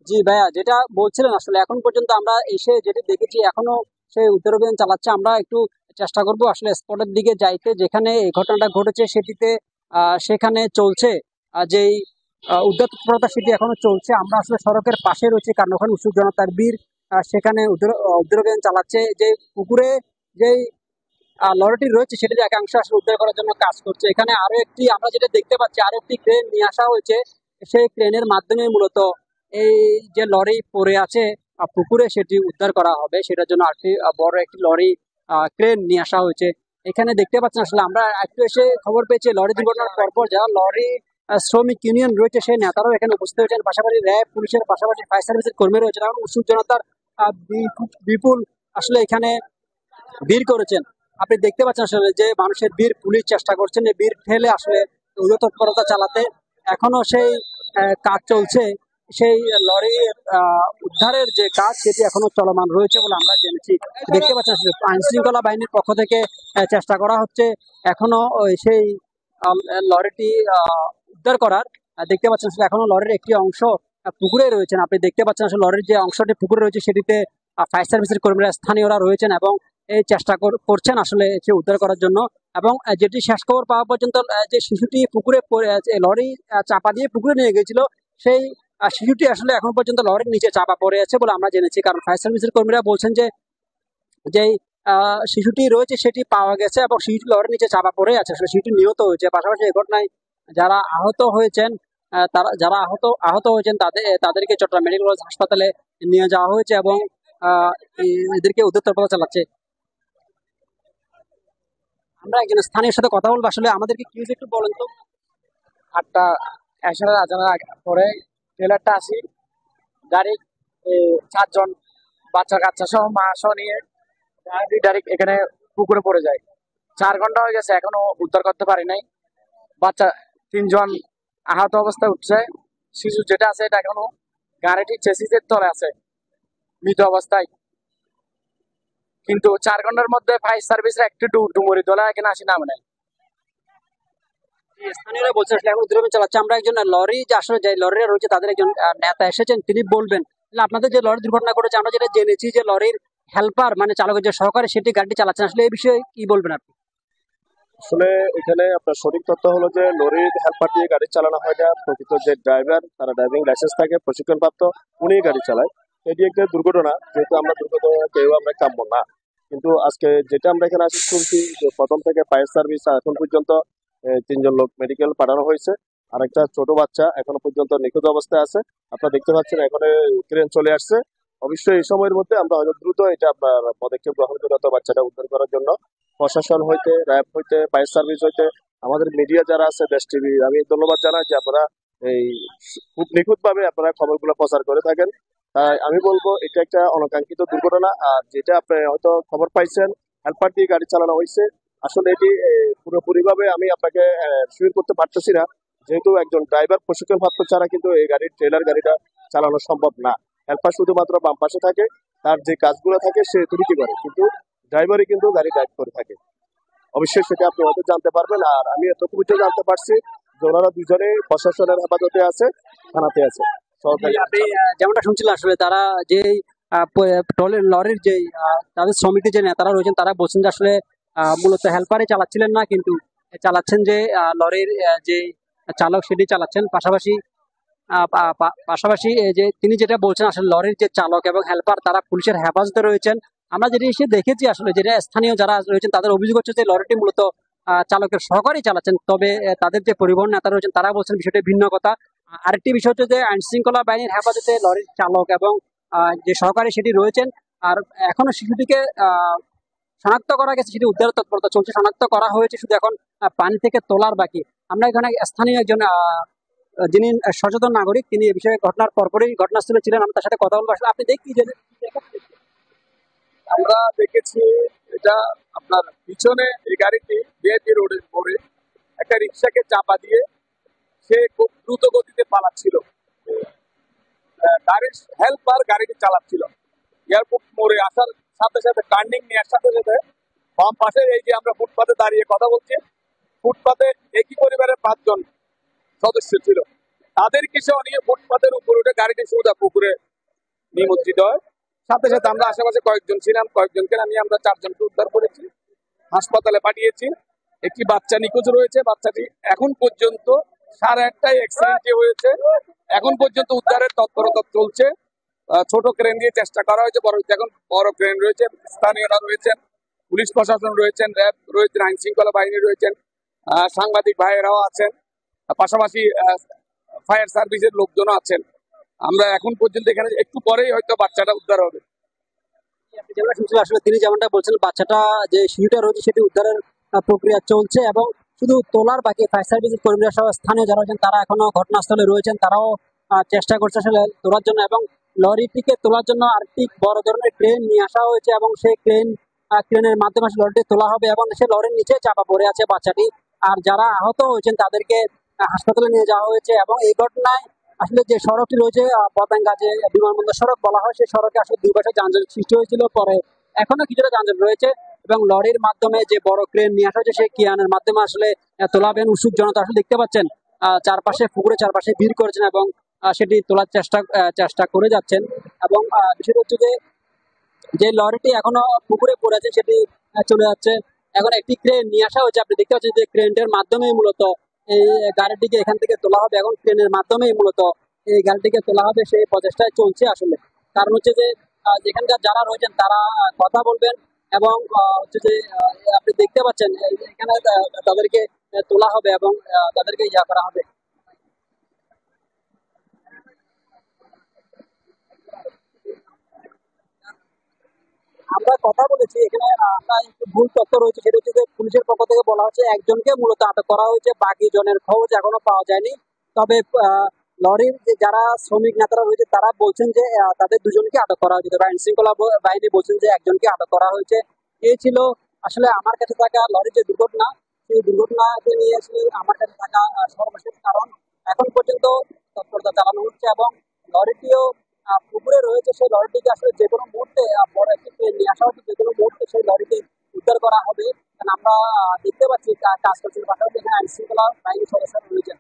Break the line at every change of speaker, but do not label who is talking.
জি ভাইয়া, যেটা বলছিলেন আসলে এখন পর্যন্ত আমরা এসে যেটা দেখেছি এখনো সে উদ্ধার অভিযান চালাচ্ছে। আমরা একটু চেষ্টা করব আসলে স্পটের দিকে যাইতে, যেখানে এই ঘটনাটা ঘটেছে সেটিতে সেখানে চলছে যেই উদ্ধার তৎপরতা সেটি এখনো চলছে। আমরা আসলে সড়কের পাশে রয়েছে, কারণ ওখানে উৎসুক জনতার ভিড়। সেখানে উদ্ধার অভিযান চালাচ্ছে। যে পুকুরে যেই লরিটি রয়েছে সেটির একাংশ আসলে উদ্ধার করার জন্য কাজ করছে। এখানে আরো একটি আমরা যেটা দেখতে পাচ্ছি, আরো একটি ক্রেন নিয়ে আসা হয়েছে। সেই ক্রেনের মাধ্যমে মূলত এই যে লরি পড়ে আছে পুকুরে সেটি উদ্ধার করা হবে। সেটার জন্য আরেকটি বড় একটি লরি ক্রেন নিয়ে আসা হয়েছে। এখানে দেখতে পাচ্ছেন আসলে আমরা একটু এসে খবর পেয়েছি লরি দুর্ঘটনার পরপর যারা লরি শ্রমিক ইউনিয়ন রয়েছে সেই নেতারাও এখানে উপস্থিত হয়েছেন, পাশাপাশি র্যাব পুলিশের পাশাপাশি ফায়ার সার্ভিসের কর্মী রয়েছেন এবং উৎসুক জনতার বিপুল আসলে এখানে ভিড় করেছেন। আপনি দেখতে পাচ্ছেন আসলে যে মানুষের ভিড়, পুলিশ চেষ্টা করছেন এই ভিড় ঠেলে আসলে উদ্ধার তৎপরতা চালাতে। এখনো সেই কাজ চলছে। সেই লরি উদ্ধারের যে কাজ সেটি এখনো চলমান রয়েছে বলে আমরা জেনেছি। দেখতে পাচ্ছেন আসলে আইন শৃঙ্খলা বাহিনীর পক্ষ থেকে চেষ্টা করা হচ্ছে এখনো সেই লরিটি উদ্ধার করার। দেখতে পাচ্ছেন আসলে এখনো লরির একটি অংশ পুকুরে রয়েছেন। আপনি দেখতে পাচ্ছেন আসলে লরির যে অংশটি পুকুরে রয়েছে সেটিতে ফায়ার সার্ভিসের কর্মীরা স্থানীয়রা রয়েছেন এবং এই চেষ্টা করছেন আসলে সে উদ্ধার করার জন্য। এবং যেটি শেষ খবর পাওয়া পর্যন্ত যে শিশুটি পুকুরে পড়ে আছে, লরি চাপা দিয়ে পুকুরে নিয়ে গেছিল, সেই শিশুটি আসলে এখন পর্যন্ত লরির নিচে চাপা পড়ে আছে বলে আমরা জেনেছি। কারণ ফায়ার সার্ভিসের কর্মীরা বলছেন যে যেই শিশুটি রয়েছে সেটি পাওয়া গেছে এবং শিশুটি লরির নিচে চাপা পড়ে আছে, আসলে শিশুটি নিহত হয়েছে। পাশাপাশি এই ঘটনায় যারা আহত হয়েছেন তারা যারা আহত হয়েছেন তাদেরকে চট্টগ্রাম মেডিকেল কলেজ হাসপাতালে নিয়ে যাওয়া হয়েছে এবং এদেরকে উদ্ধার তৎপরতা চালাচ্ছে। আমরা একজন স্থানীয় সাথে কথা বলবো। আসলে আমাদেরকে কি হয়েছে একটু বলেন তো।
8টা এশারের আজানের পরে ট্রেলারটা আসি, গাড়ি 4 জন বাচ্চা কাচ্চা সহ মা সহ নিয়ে গাড়ি ডাইরেক্ট এখানে পুকুরে পড়ে যায়। 4 ঘন্টা হয়ে গেছে, এখনো উদ্ধার করতে পারি নাই। বাচ্চা 3 জন আহত অবস্থায় উঠছে। শিশু যেটা আছে এটা এখনো গাড়িটির চেসিসের তলে আছে মৃত অবস্থায়। কিন্তু 4 ঘন্টার মধ্যে ফায়ার সার্ভিসের একটু ডুমুরি দোলা এখানে আসি নামে নাই।
স্থানীয়রা বলছেন আসলে এখন উদ্ধার অভিযান চালাচ্ছে। আমরা একজন লরি যে আসলে যে লরিরা রয়েছে তাদের একজন নেতা এসেছেন, তিনি বলবেন আপনাদের যে লরি দুর্ঘটনা ঘটেছে আমরা যেটা জেনেছি যে লরির হেল্পার মানে চালকের যে সহকারী সেটি গাড়িটি চালাচ্ছেন, আসলে এই বিষয়ে কি বলবেন আপনি?
আসলে এখানে আপনার সঠিক তথ্য হলো যে লরির হেল্পার দিয়ে গাড়ি চালানো হয় না। প্রকৃত যে ড্রাইভার, তারা ড্রাইভিং লাইসেন্স থাকে, প্রশিক্ষণপ্রাপ্ত, উনি গাড়ি চালায়। এটি একটা দুর্ঘটনা, যেহেতু আমরা দুর্ঘটনা কেউ আমরা কাম্য না। কিন্তু আজকে যেটা আমরা এখানে আসি শুনছি যে প্রথম থেকে ফায়ার সার্ভিস এখন পর্যন্ত 3 জন লোক মেডিকেল পাঠানো হয়েছে। আর একটা ছোট বাচ্চা এখনো পর্যন্ত নিখোঁজ অবস্থায় আছে। আপনারা দেখতে পাচ্ছেন এখানে ক্রেন চলে আসছে। অবশ্যই এই সময়ের মধ্যে আমরা হয়তো দ্রুত এটা আপনার পদক্ষেপ গ্রহণ করে হয়তো বাচ্চাটা উদ্ধার করার জন্য প্রশাসন হইতে, র্যাব হইতে, ফায়ার সার্ভিস হইতে, আমাদের মিডিয়া যারা আছে, দেশ টিভি, আমি ধন্যবাদ জানাই যে আপনারা এই খুব নিখুঁত ভাবে আপনারা খবরগুলো প্রচার করে থাকেন। তাই আমি বলবো এটা একটা অনাকাঙ্ক্ষিত দুর্ঘটনা। আর যেটা আপনি হয়তো খবর পাইছেন হেল্পার দিয়ে গাড়ি চালানো হয়েছে, আসলে এটি পুরোপুরি ভাবে আমি আপনাকে শিওর করতে পারতেছি না, যেহেতু একজন ড্রাইভার প্রশিক্ষণ প্রাপ্ত ছাড়া কিন্তু এই গাড়ির ট্রেলার গাড়িটা চালানো সম্ভব না। হেল্পার শুধুমাত্র বাম পাশে থাকে, তার যে কাজগুলো থাকে সে ত্রুটি করে, কিন্তু ড্রাইভারই কিন্তু গাড়ি ড্রাইভ করে থাকে। অবশ্যই সেটা আপনি হয়তো জানতে পারবেন। আর আমি এতটুকু জানতে পারছি যে ওনারা দুজনেই প্রশাসনের হেফাজতে আছে, থানাতে আছে সরকারি।
আপনি যেমনটা শুনছিলেন আসলে তারা যে লরির যে তাদের শ্রমিকের যে নেতারা রয়েছেন তারা বলছেন যে আসলে মূলত হেল্পারই চালাচ্ছিলেন না, কিন্তু চালাচ্ছেন যে লরির যে চালক সেটি চালাচ্ছেন। পাশাপাশি পাশাপাশি এই যে তিনি যেটা বলছেন আসলে লরির যে চালক এবং হেল্পার তারা পুলিশের হেফাজতে রয়েছেন। আমরা যেটা এসে দেখেছি আসলে যেটা স্থানীয় যারা রয়েছেন তাদের অভিযোগ হচ্ছে যে লরিটি মূলত চালকের সহকারী চালাচ্ছেন, তবে তাদের যে পরিবহন নেতা রয়েছেন তারা বলছেন বিষয়টি ভিন্ন কথা। আরেকটি বিষয় হচ্ছে যে আইন শৃঙ্খলা বাহিনীর হেফাজতে লরির চালক এবং যে সহকারী সেটি রয়েছেন। আর এখনো শিশুটিকে শনাক্ত করা গেছে, সেটি উদ্ধার তৎপরতা চলছে, শনাক্ত করা হয়েছে, শুধু এখন পানি থেকে তোলার বাকি। আমরা এখানে স্থানীয় একজন যিনি সচেতন নাগরিক, তিনি এই বিষয়ে ঘটনার পরপরই ঘটনাস্থলে ছিলেন, আমি তার সাথে কথা বলবো। আসলে আপনি দেখি যে
আমরা দেখেছি এটা আপনার পিছনে এই গাড়িটি বিআইপি রোডের মোড়ে একটা রিক্সাকে চাপা দিয়ে সে খুব দ্রুত গতিতে পালাচ্ছিল। গাড়ির হেল্পার গাড়িটি চালাচ্ছিল। এয়ারপোর্ট মোড়ে আসার সাথে সাথে টার্নিং নেওয়ার সাথে সাথে বাম পাশে এই যে আমরা ফুটপাতে দাঁড়িয়ে কথা বলছি, ফুটপাতে একই পরিবারের 5 জন সদস্য ছিল।
তাদেরকে সহ নিয়ে ফুটপাতের উপরে উঠে গাড়িটি সোজা পুকুরে নিমজ্জিত হয়। সাথে সাথে আমরা আশেপাশে কয়েকজন ছিলাম, কয়েকজনকে নামিয়ে আমরা 4 জনকে উদ্ধার করেছি, হাসপাতালে পাঠিয়েছি। একটি বাচ্চা নিখোঁজ রয়েছে, বাচ্চাটি এখন পর্যন্ত 1:30টায় অ্যাক্সিডেন্টটি হয়েছে, এখন পর্যন্ত উদ্ধারের তৎপরতা চলছে। ছোট ক্রেন দিয়ে চেষ্টা করা হয়েছে, পরবর্তী এখন বড় ক্রেন রয়েছে, স্থানীয়রা রয়েছেন, পুলিশ প্রশাসন রয়েছেন, র্যাব রয়েছেন, আইন শৃঙ্খলা বাহিনী রয়েছেন, সাংবাদিক ভাইয়েরাও আছেন, পাশাপাশি ফায়ার সার্ভিসের লোকজনও আছেন। আমরা এখন পর্যন্ত এখানে একটু পরেই হয়তো বাচ্চাটা উদ্ধার হবে।
আপনি যেমনটা শুনছিলেন, আসলে তিনি যেমনটা বলছেন, বাচ্চাটা যে শিশুটা রয়েছে সেটি উদ্ধারের প্রক্রিয়া চলছে এবং শুধু তোলার বাকি। ফায়ার সার্ভিসের কর্মীরা সহ স্থানীয় যারা রয়েছেন তারা এখনো ঘটনাস্থলে রয়েছেন, তারাও চেষ্টা করছে আসলে তোলার জন্য এবং লরিটিকে তোলার জন্য আরেকটি বড় ধরনের ক্রেন নিয়ে আসা হয়েছে এবং সেই ক্রেনের মাধ্যমে আসলে লরিটি তোলা হবে এবং সেই লরির নিচে চাপা পড়ে আছে বাচ্চাটি। আর যারা আহত হয়েছেন তাদেরকে হাসপাতালে নিয়ে যাওয়া হয়েছে এবং এই ঘটনায় আসলে যে সড়কটি রয়েছে পতেঙ্গা যে বিমানবন্দর সড়ক বলা হয়, সেই সড়কে আসলে দুই পাশে যানজট সৃষ্টি হয়েছিল, পরে এখনো কিছুটা যানজট রয়েছে এবং লরির মাধ্যমে যে বড় ক্রেন নিয়ে আসা হয়েছে সেই ক্রেনের মাধ্যমে আসলে তোলাবেন। উৎসুক জনতা আসলে দেখতে পাচ্ছেন চারপাশে পুকুরে চারপাশে ভিড় করেছেন এবং সেটি তোলার চেষ্টা করে যাচ্ছেন এবং বিষয়টা হচ্ছে যে যে লরিটি এখনো পুকুরে পড়ে আছে সেটি চলে যাচ্ছে। এখন একটি ক্রেন নিয়ে আসা হয়েছে, আপনি দেখতে পাচ্ছেন যে ক্রেনটার মাধ্যমেই মূলত এই গাড়িটিকে এখান থেকে তোলা হবে এবং ক্রেনের মাধ্যমেই মূলত এই গাড়িটিকে তোলা হবে, সেই প্রচেষ্টায় চলছে আসলে। কারণ হচ্ছে যে যেখানকার যারা রয়েছেন তারা কথা বলবেন এবং হচ্ছে যে আপনি দেখতে পাচ্ছেন এখানে তাদেরকে তোলা হবে এবং তাদেরকে ইয়া করা হবে। আমরা কথা বলেছি এখানে, আমরা একটু ভুল তথ্য রয়েছে, সেটা হচ্ছে যে পুলিশের পক্ষ থেকে বলা হচ্ছে একজনকে মূলত আটক করা হয়েছে, বাকি জনের খোঁজ এখনো পাওয়া যায়নি। তবে লরির যে যারা শ্রমিক নেতারা রয়েছে তারা বলছেন যে তাদের দুজনকে আটক করা হয়েছে, তবে আইন শৃঙ্খলা বাহিনী বলছেন যে একজনকে আটক করা হয়েছে। এই ছিল আসলে আমার কাছে থাকা লরির যে দুর্ঘটনা, সেই দুর্ঘটনাকে নিয়ে আসলে আমার কাছে থাকা সর্বশেষ। কারণ এখন পর্যন্ত তৎপরতা চালানো হচ্ছে এবং লরিটিও পুকুরে রয়েছে, সেই লরিটিকে আসলে যে কোনো মুহূর্তে বড় একটি ট্রেন নিয়ে আসা হচ্ছে, যে কোনো মুহূর্তে সেই লরিকে উদ্ধার করা হবে। কারণ আমরা দেখতে পাচ্ছি কাজ করছে, পাশাপাশি এখানে আইন শৃঙ্খলা বাহিনীর সদস্যরা রয়েছে।